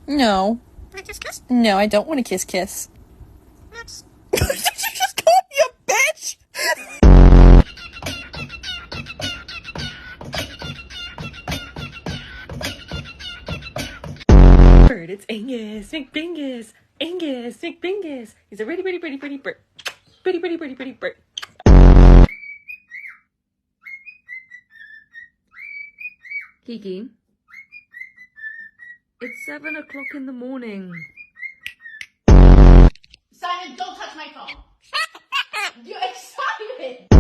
No. Kiss, kiss? No, I don't want to kiss kiss. Let's... Did you just call me a bitch? Bird, it's Angus McBingus. Angus McBingus. He's a pretty bird. Pretty bird. Kiki, it's 7 o'clock in the morning. Simon, don't touch my phone. You're excited.